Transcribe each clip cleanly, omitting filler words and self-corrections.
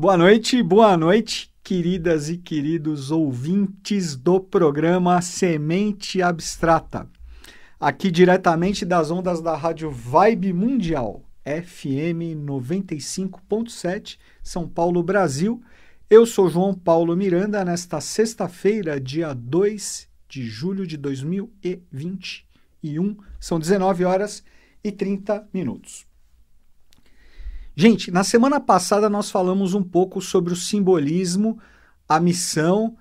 boa noite, queridas e queridos ouvintes do programa Semente Abstrata. Aqui diretamente das ondas da Rádio Vibe Mundial, FM 95.7, São Paulo, Brasil. Eu sou João Paulo Miranda, nesta sexta-feira, dia 2 de julho de 2021. São 19 horas e 30 minutos. Gente, na semana passada nós falamos um pouco sobre o simbolismo, a missão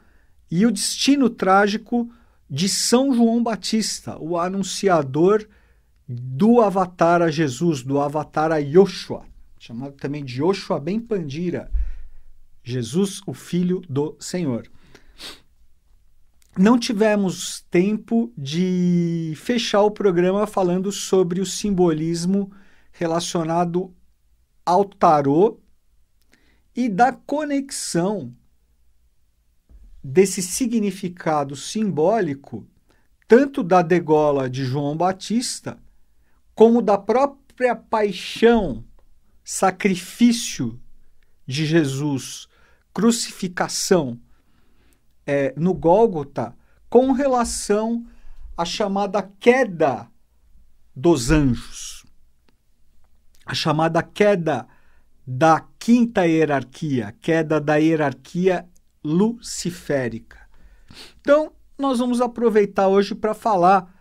e o destino trágico de São João Batista, o anunciador do Avatar a Jesus, do Avatar a Yoshua, chamado também de Yoshua ben Pandira, Jesus, o Filho do Senhor. Não tivemos tempo de fechar o programa falando sobre o simbolismo relacionado ao tarô e da conexão desse significado simbólico, tanto da degola de João Batista, como da própria paixão, sacrifício de Jesus, crucificação no Gólgota, com relação à chamada queda dos anjos. A chamada queda da quinta hierarquia, queda da hierarquia luciférica. Então, nós vamos aproveitar hoje para falar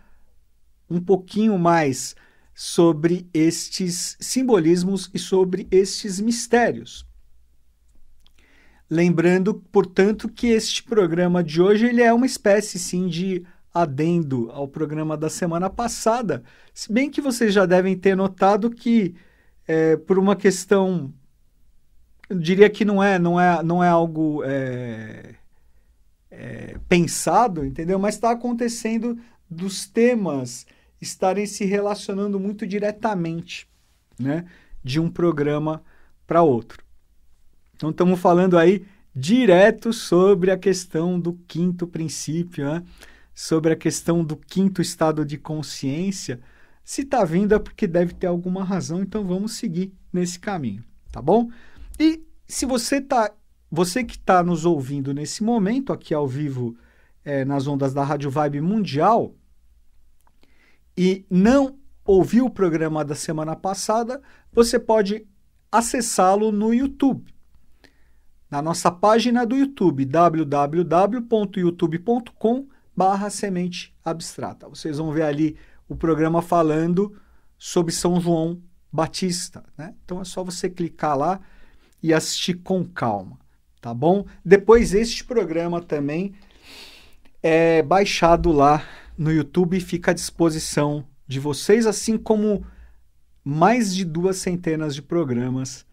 um pouquinho mais sobre estes simbolismos e sobre estes mistérios. Lembrando, portanto, que este programa de hoje ele é uma espécie, sim, de adendo ao programa da semana passada, se bem que vocês já devem ter notado que por uma questão, eu diria que não é algo pensado, entendeu? Mas está acontecendo dos temas estarem se relacionando muito diretamente, né? De um programa para outro. Então estamos falando aí direto sobre a questão do quinto princípio, né? Sobre a questão do quinto estado de consciência. Se está vindo é porque deve ter alguma razão, então vamos seguir nesse caminho, tá bom? E se você que está nos ouvindo nesse momento, aqui ao vivo, nas ondas da Rádio Vibe Mundial, e não ouviu o programa da semana passada, você pode acessá-lo no YouTube. Na nossa página do YouTube, www.youtube.com/semente abstrata. Vocês vão ver ali o programa falando sobre São João Batista, né? Então é só você clicar lá e assistir com calma, tá bom? Depois este programa também é baixado lá no YouTube e fica à disposição de vocês, assim como mais de 200 de programas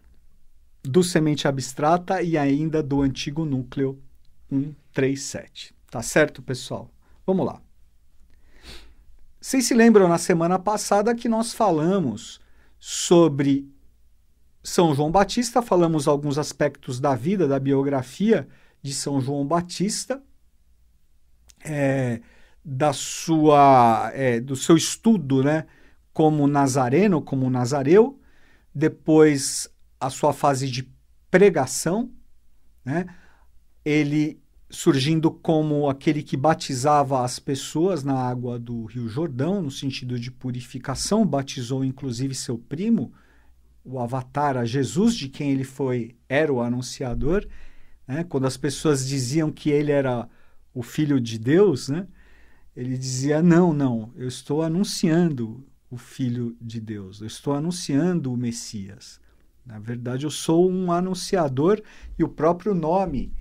do Semente Abstrata e ainda do antigo Núcleo 137. Tá certo, pessoal? Vamos lá. Vocês se lembram na semana passada que nós falamos sobre São João Batista, falamos alguns aspectos da vida, da biografia de São João Batista, do seu estudo, né, como nazareno, como nazareu, depois a sua fase de pregação, né, ele surgindo como aquele que batizava as pessoas na água do Rio Jordão, no sentido de purificação, batizou inclusive seu primo, o Avatar a Jesus, de quem ele era o anunciador, né? Quando as pessoas diziam que ele era o Filho de Deus, né? Ele dizia, não, eu estou anunciando o Filho de Deus, eu estou anunciando o Messias. Na verdade, eu sou um anunciador e o próprio nome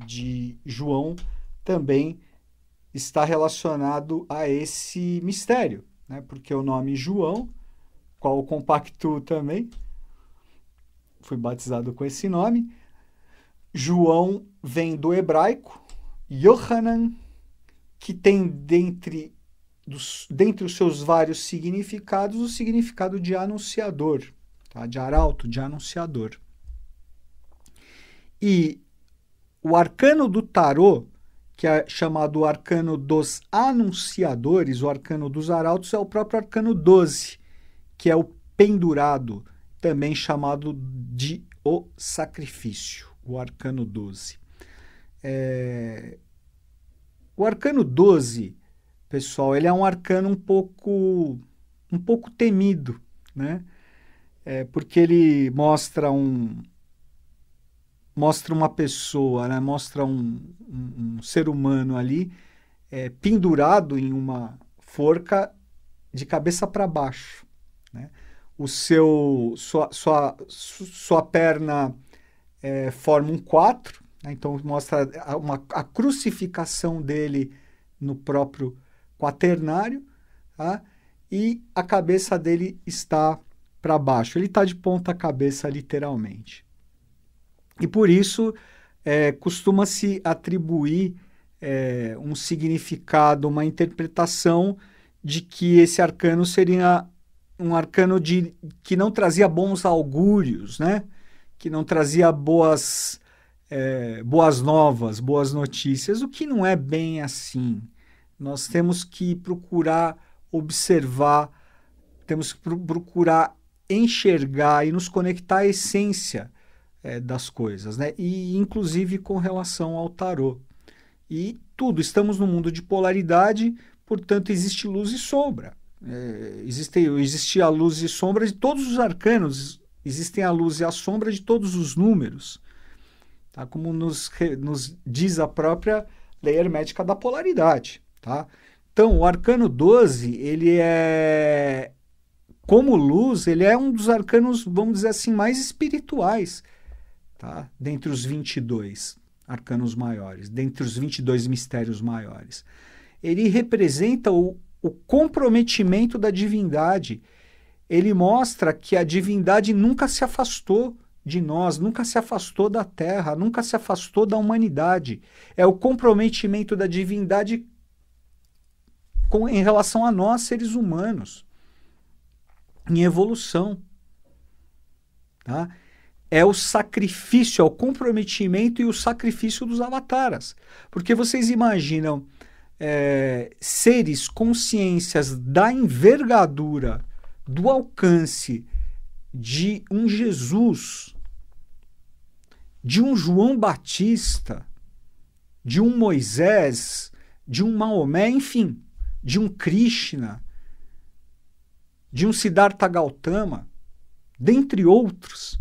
de João também está relacionado a esse mistério, né? Porque o nome João, qual o compacto também, foi batizado com esse nome. João vem do hebraico, Yohanan, que tem dentre os seus vários significados, o significado de anunciador, tá? De arauto, de anunciador. E o arcano do tarô, que é chamado arcano dos anunciadores, o arcano dos arautos, é o próprio arcano 12, que é o pendurado, também chamado de o sacrifício, o arcano 12. O arcano 12, pessoal, ele é um arcano um pouco temido, né? Porque ele mostra uma pessoa, né? Mostra um ser humano ali pendurado em uma forca de cabeça para baixo, né? Sua perna forma um 4, né? Então mostra a crucificação dele no próprio quaternário, tá? E a cabeça dele está para baixo. Ele está de ponta cabeça, literalmente. E por isso costuma-se atribuir um significado, uma interpretação de que esse arcano seria um arcano que não trazia bons augúrios, né? Que não trazia boas novas, boas notícias, o que não é bem assim. Nós temos que procurar observar, temos que procurar enxergar e nos conectar à essência das coisas, né? E inclusive com relação ao tarô. E tudo, estamos num mundo de polaridade, portanto existe luz e sombra. Existe a luz e sombra de todos os arcanos, existem a luz e a sombra de todos os números, tá? Como nos diz a própria lei hermética da polaridade, tá? Então, o arcano 12, ele como luz, ele é um dos arcanos, vamos dizer assim, mais espirituais, tá? Dentre os 22 arcanos maiores, dentre os 22 mistérios maiores. Ele representa o comprometimento da divindade. Ele mostra que a divindade nunca se afastou de nós, nunca se afastou da Terra, nunca se afastou da humanidade. É o comprometimento da divindade em relação a nós, seres humanos, em evolução. Tá? É o sacrifício, é o comprometimento e o sacrifício dos avataras. Porque vocês imaginam seres, consciências da envergadura, do alcance de um Jesus, de um João Batista, de um Moisés, de um Maomé, enfim, de um Krishna, de um Siddhartha Gautama, dentre outros.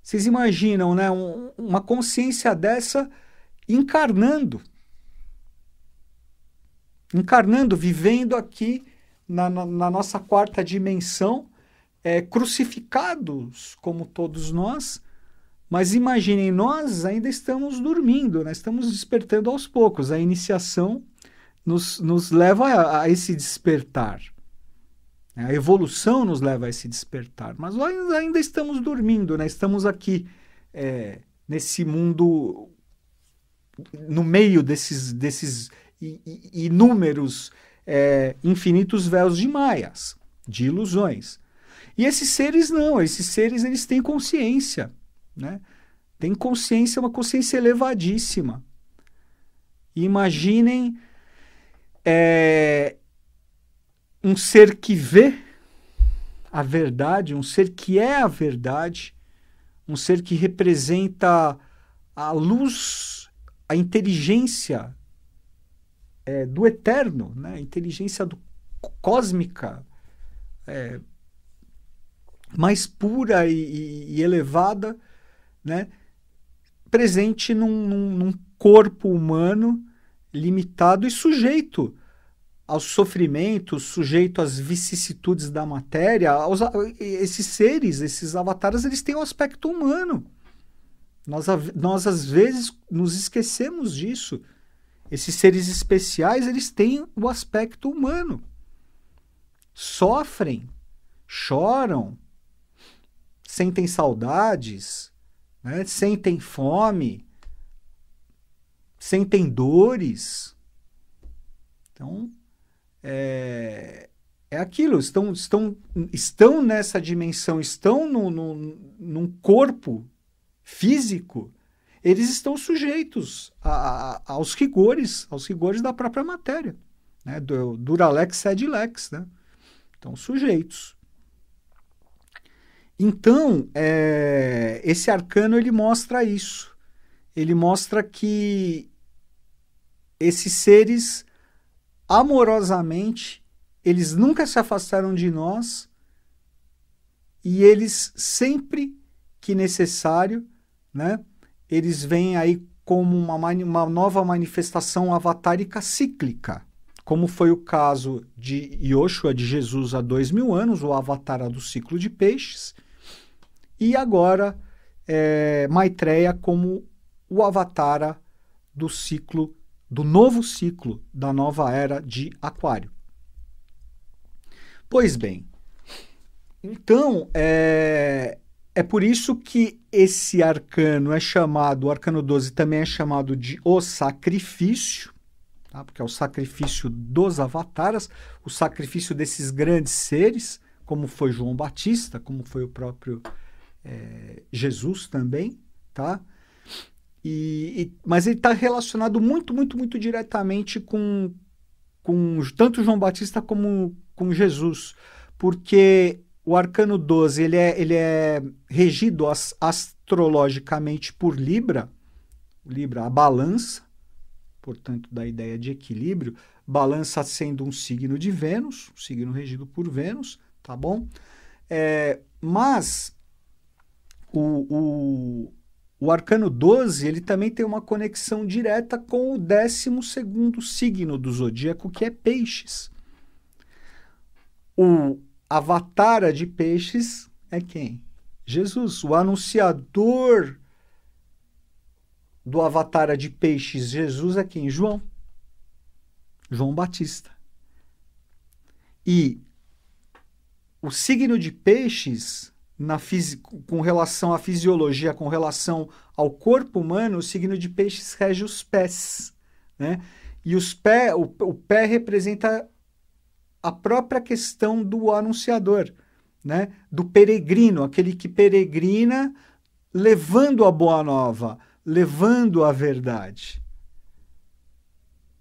Vocês imaginam, né, uma consciência dessa encarnando, vivendo aqui na nossa quarta dimensão, crucificados como todos nós, mas imaginem, nós ainda estamos dormindo, né? Estamos despertando aos poucos. A iniciação nos leva a esse despertar. A evolução nos leva a esse despertar, mas nós ainda estamos dormindo, né? Estamos aqui nesse mundo, no meio desses inúmeros, infinitos véus de maias, de ilusões. E esses seres não, eles têm consciência, né? Tem consciência, uma consciência elevadíssima. E imaginem um ser que vê a verdade, um ser que é a verdade, um ser que representa a luz, a inteligência do eterno, né? A inteligência cósmica, mais pura e elevada, né? Presente num corpo humano limitado e sujeito aos sofrimentos, sujeito às vicissitudes da matéria. Esses seres, esses avatares, eles têm um aspecto humano. Nós às vezes nos esquecemos disso. Esses seres especiais, eles têm o aspecto humano. Sofrem, choram, sentem saudades, né? Sentem fome, sentem dores. Então, é aquilo, estão nessa dimensão, estão num corpo físico, eles estão sujeitos aos rigores da própria matéria, né? Duralex sed lex, né? Estão sujeitos. Então, esse arcano ele mostra isso. Ele mostra que esses seres, amorosamente, eles nunca se afastaram de nós e eles, sempre que necessário, né, eles vêm aí como uma nova manifestação avatárica cíclica, como foi o caso de Yoshua, de Jesus, há 2000 anos, o avatar do ciclo de peixes, e agora Maitreya como o avatar do ciclo, do novo ciclo da nova era de Aquário. Pois bem, então é por isso que esse arcano é chamado, o arcano 12 também é chamado de o sacrifício, tá? Porque é o sacrifício dos avataras, o sacrifício desses grandes seres, como foi João Batista, como foi o próprio Jesus também, tá? Mas ele está relacionado muito, muito, muito diretamente com tanto João Batista como com Jesus, porque o arcano 12 ele é regido astrologicamente por Libra, a balança, portanto, da ideia de equilíbrio, balança sendo um signo de Vênus, um signo regido por Vênus, tá bom? Mas o arcano 12 ele também tem uma conexão direta com o 12º signo do zodíaco, que é Peixes. O avatar de Peixes é quem? Jesus, o anunciador do avatar de Peixes, Jesus, é quem? João Batista. E o signo de Peixes, com relação à fisiologia, com relação ao corpo humano, o signo de Peixes rege os pés, né? E o pé representa a própria questão do anunciador, né? Do peregrino, aquele que peregrina levando a boa nova, levando a verdade.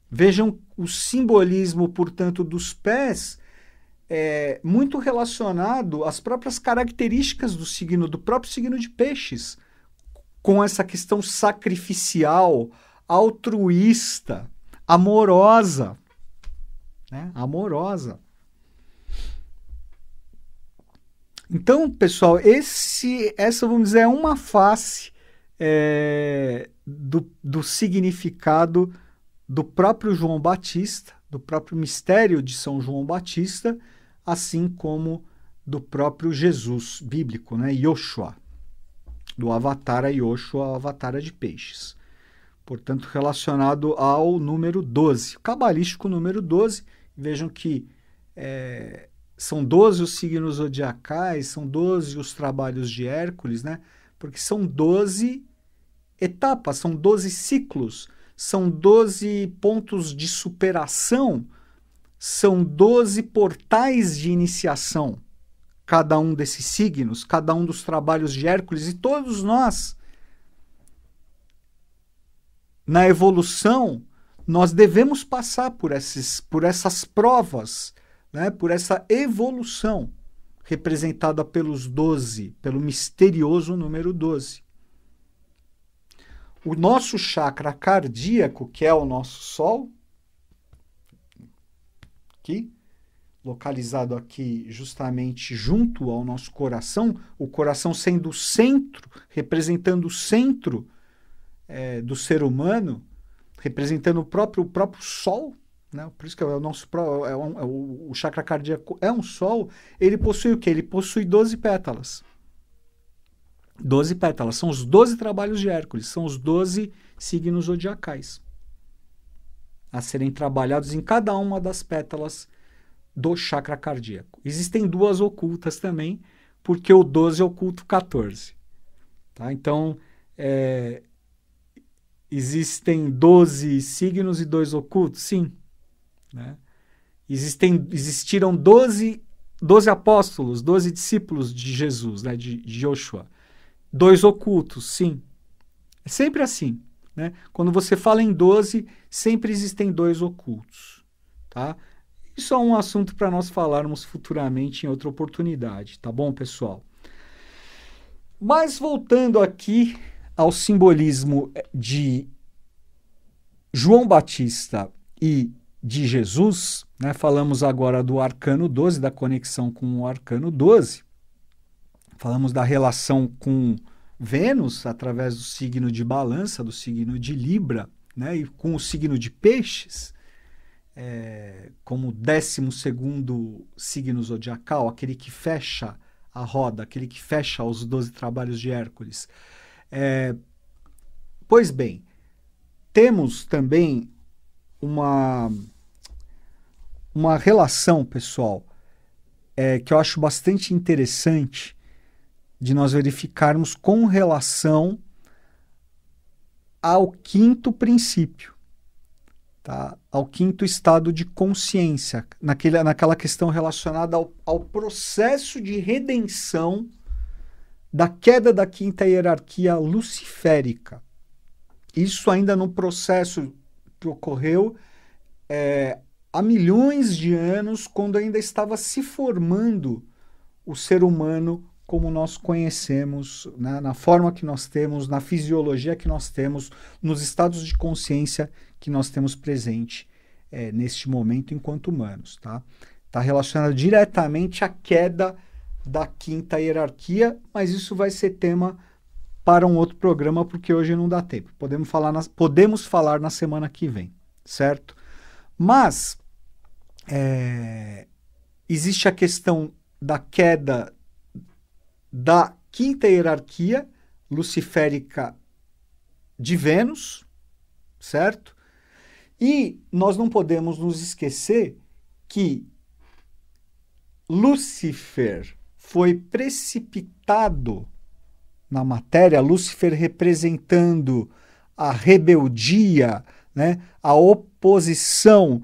Vejam o simbolismo, portanto, dos pés, muito relacionado às próprias características do próprio signo de Peixes, com essa questão sacrificial, altruísta, amorosa, né? Amorosa. Então, pessoal, essa, vamos dizer, é uma face do significado do próprio João Batista, do próprio mistério de São João Batista, assim como do próprio Jesus bíblico, né? Yoshua, do avatar Yoshua, o avatar de Peixes. Portanto, relacionado ao número 12, cabalístico número 12. Vejam que são 12 os signos zodiacais, são 12 os trabalhos de Hércules, né? Porque são 12 etapas, são 12 ciclos, são 12 pontos de superação, são 12 portais de iniciação, cada um desses signos, cada um dos trabalhos de Hércules, e todos nós, na evolução, nós devemos passar por essas provas, né? Por essa evolução representada pelos 12, pelo misterioso número 12. O nosso chakra cardíaco, que é o nosso Sol, aqui, localizado aqui justamente junto ao nosso coração, o coração sendo o centro, representando o centro do ser humano, representando o próprio Sol, né? Por isso que o chakra cardíaco é um Sol. Ele possui o quê? Ele possui 12 pétalas. 12 pétalas. São os 12 trabalhos de Hércules, são os 12 signos zodiacais a serem trabalhados em cada uma das pétalas do chakra cardíaco. Existem duas ocultas também, porque o 12 oculta o 14. Tá? Então, existem 12 signos e 2 ocultos? Sim. Né? Existiram 12 apóstolos, 12 discípulos de Jesus, né? de Yoshua. 2 ocultos? Sim. É sempre assim. Né? Quando você fala em 12, sempre existem 2 ocultos. Tá? Isso é um assunto para nós falarmos futuramente em outra oportunidade. Tá bom, pessoal? Mas voltando aqui ao simbolismo de João Batista e de Jesus, né? Falamos agora do arcano 12, da conexão com o arcano 12. Falamos da relação com Vênus, através do signo de Balança, do signo de Libra, né? E com o signo de Peixes, como 12º signo zodiacal, aquele que fecha a roda, aquele que fecha os 12 trabalhos de Hércules. Pois bem, temos também uma relação, pessoal, que eu acho bastante interessante de nós verificarmos com relação ao quinto princípio, tá? Ao quinto estado de consciência, naquela questão relacionada ao processo de redenção da queda da quinta hierarquia luciférica. Isso ainda no processo que ocorreu há milhões de anos, quando ainda estava se formando o ser humano como nós conhecemos, né, na forma que nós temos, na fisiologia que nós temos, nos estados de consciência que nós temos presente neste momento enquanto humanos. Tá? Tá relacionado diretamente à queda da quinta hierarquia, mas isso vai ser tema para um outro programa, porque hoje não dá tempo. Podemos falar na semana que vem, certo? Mas existe a questão da queda da quinta hierarquia luciférica de Vênus, certo? E nós não podemos nos esquecer que Lúcifer foi precipitado na matéria, Lúcifer representando a rebeldia, né? A oposição,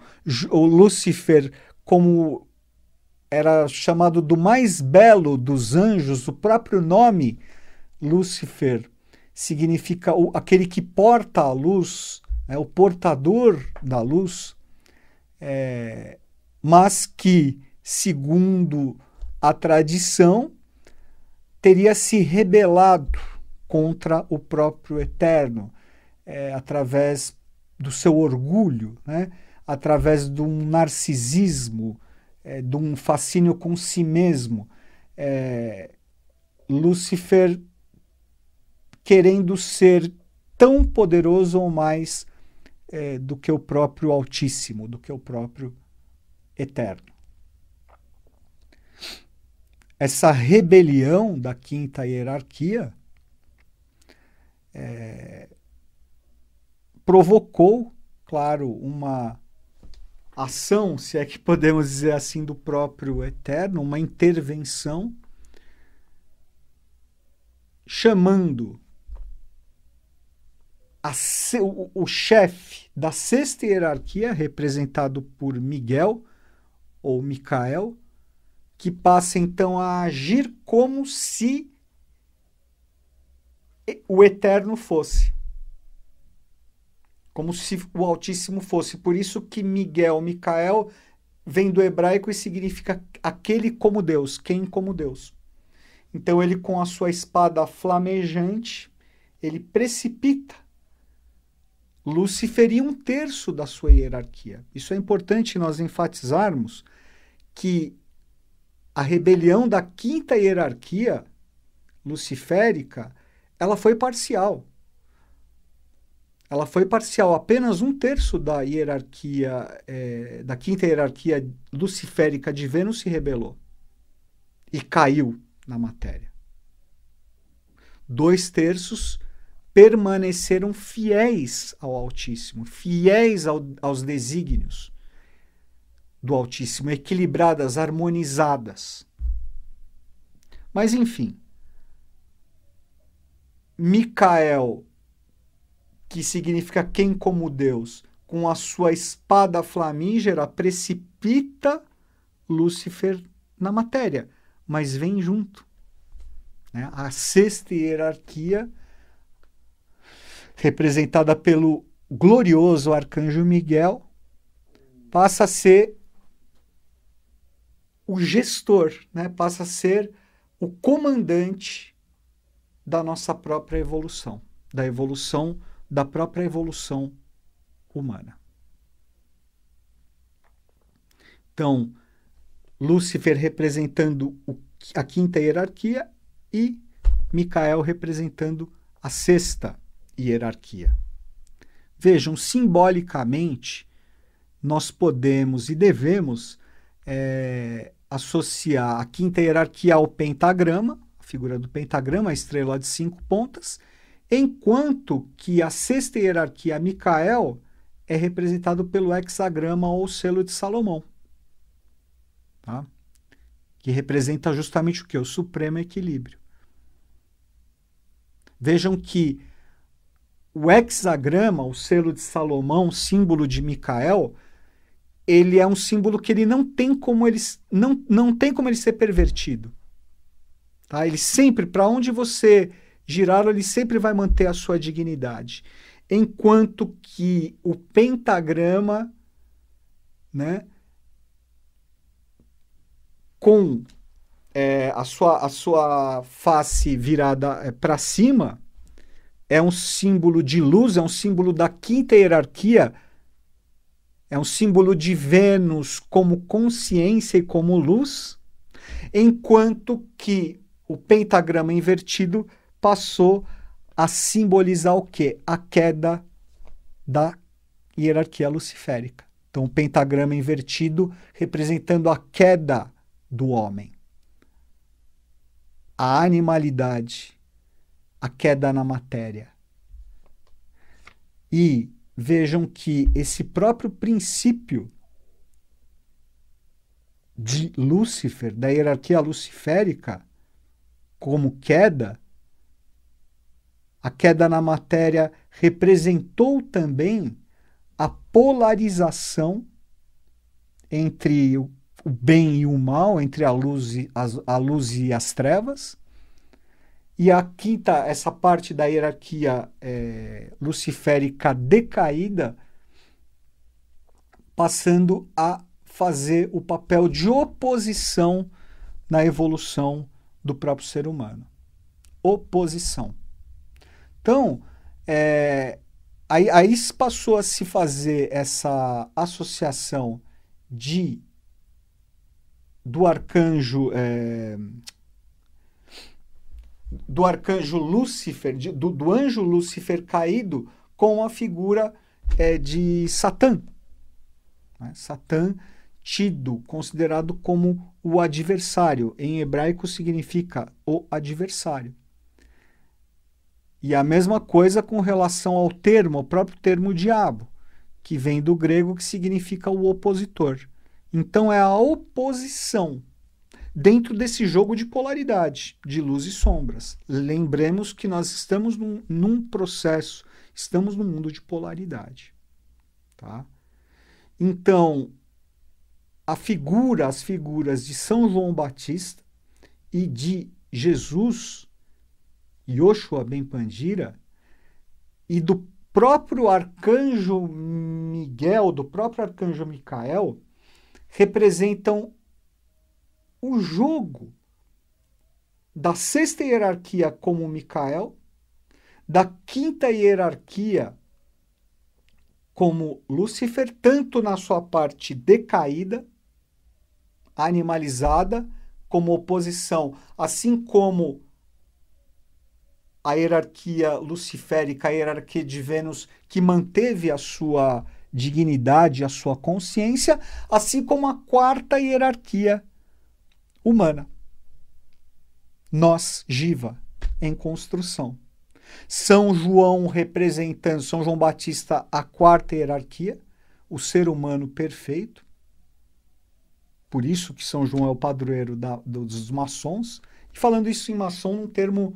o Lúcifer como era chamado do mais belo dos anjos, o próprio nome Lúcifer significa aquele que porta a luz, o portador da luz, mas que, segundo a tradição, teria se rebelado contra o próprio Eterno, através do seu orgulho, né? Através de um narcisismo, de um fascínio com si mesmo. Lúcifer querendo ser tão poderoso ou mais do que o próprio Altíssimo, do que o próprio Eterno. Essa rebelião da quinta hierarquia provocou, claro, uma ação, se é que podemos dizer assim, do próprio Eterno, uma intervenção, chamando o chefe da sexta hierarquia, representado por Miguel, ou Micael, que passa então a agir como se o Eterno fosse. Como se o Altíssimo fosse. Por isso que Miguel, Micael, vem do hebraico e significa aquele como Deus, quem como Deus. Então ele, com a sua espada flamejante, ele precipita Lúcifer em 1/3 da sua hierarquia. Isso é importante nós enfatizarmos, que a rebelião da quinta hierarquia luciférica, ela foi parcial. Ela foi parcial. Apenas 1/3 da hierarquia, da quinta hierarquia luciférica de Vênus se rebelou e caiu na matéria. 2/3 permaneceram fiéis ao Altíssimo, fiéis aos desígnios do Altíssimo, equilibradas, harmonizadas. Mas, enfim, Micael, que significa quem como Deus, com a sua espada flamígera, precipita Lúcifer na matéria, mas vem junto, né? A sexta hierarquia, representada pelo glorioso arcanjo Miguel, passa a ser o gestor, né? Passa a ser o comandante da nossa própria evolução, da própria evolução humana. Então, Lúcifer representando a quinta hierarquia e Micael representando a sexta hierarquia. Vejam, simbolicamente, nós podemos e devemos associar a quinta hierarquia ao pentagrama, a figura do pentagrama, a estrela de 5 pontas, enquanto que a sexta hierarquia, Micael, é representado pelo hexagrama ou selo de Salomão. Tá? Que representa justamente o que? O supremo equilíbrio. Vejam que o hexagrama, o selo de Salomão, símbolo de Micael, ele é um símbolo que ele não tem como ele ser pervertido. Tá? Ele sempre, para onde você girar, ele sempre vai manter a sua dignidade. Enquanto que o pentagrama, né, com a sua face virada para cima, é um símbolo de luz, é um símbolo da quinta hierarquia, é um símbolo de Vênus como consciência e como luz, enquanto que o pentagrama invertido passou a simbolizar o quê? A queda da hierarquia luciférica. Então, o pentagrama invertido representando a queda do homem, a animalidade, a queda na matéria. E vejam que esse próprio princípio de Lúcifer, da hierarquia luciférica, como queda, a queda na matéria representou também a polarização entre o bem e o mal, entre a luz e as trevas. E a quinta, essa parte da hierarquia luciférica decaída, passando a fazer o papel de oposição na evolução do próprio ser humano. Oposição. Então, aí passou a se fazer essa associação do arcanjo Lúcifer, do anjo Lúcifer caído, com a figura de Satã. Né? Satã, considerado como o adversário. Em hebraico significa o adversário. E a mesma coisa com relação ao próprio termo diabo, que vem do grego, que significa o opositor. Então é a oposição dentro desse jogo de polaridade, de luz e sombras. Lembremos que nós estamos num processo, estamos num mundo de polaridade. Tá? Então, as figuras de São João Batista e de Jesus, Yoshua Ben Pandira, e do próprio arcanjo Miguel, do próprio arcanjo Micael, representam o jogo da sexta hierarquia como Micael, da quinta hierarquia como Lúcifer, tanto na sua parte decaída, animalizada, como oposição, assim como a hierarquia luciférica, a hierarquia de Vênus, que manteve a sua dignidade, a sua consciência, assim como a quarta hierarquia humana. Nós, Jiva, em construção. São João representando, São João Batista, a quarta hierarquia, o ser humano perfeito. Por isso que São João é o padroeiro dos maçons. E falando isso em maçom num termo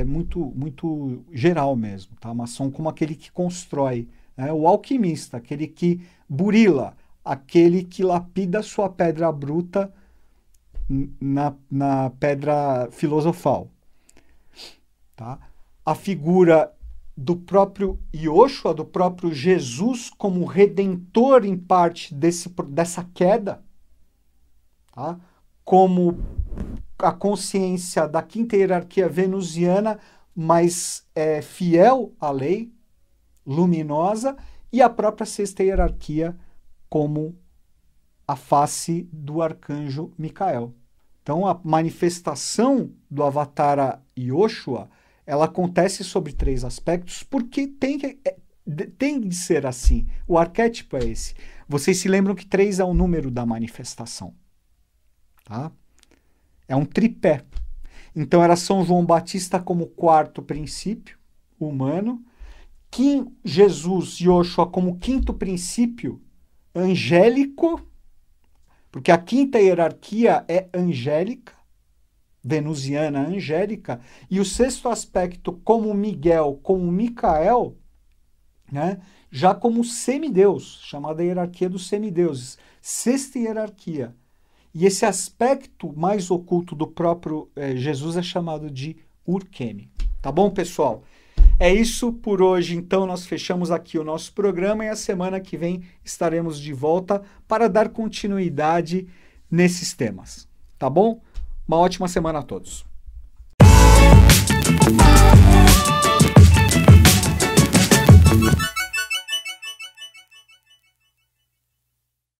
muito geral mesmo. Tá? Maçom como aquele que constrói, né? O alquimista, aquele que burila, aquele que lapida sua pedra bruta na pedra filosofal. Tá? A figura do próprio Yoshua, do próprio Jesus, como redentor em parte dessa queda, tá? Como a consciência da quinta hierarquia venusiana mais fiel à lei, luminosa, e a própria sexta hierarquia como a face do arcanjo Micael. Então, a manifestação do Avatara Yoshua, ela acontece sobre 3 aspectos, porque tem de ser assim. O arquétipo é esse. Vocês se lembram que 3 é o número da manifestação. Tá? É um tripé. Então, era São João Batista como 4º princípio humano, Jesus, Yoshua, como 5º princípio angélico, porque a 5ª hierarquia é angélica, venusiana angélica, e o 6º aspecto, como Miguel, como Micael, né, já como semideus, chamada hierarquia dos semideuses, 6ª hierarquia. E esse aspecto mais oculto do próprio Jesus é chamado de Urkemi. Tá bom, pessoal? É isso por hoje, então nós fechamos aqui o nosso programa e a semana que vem estaremos de volta para dar continuidade nesses temas, tá bom? Uma ótima semana a todos.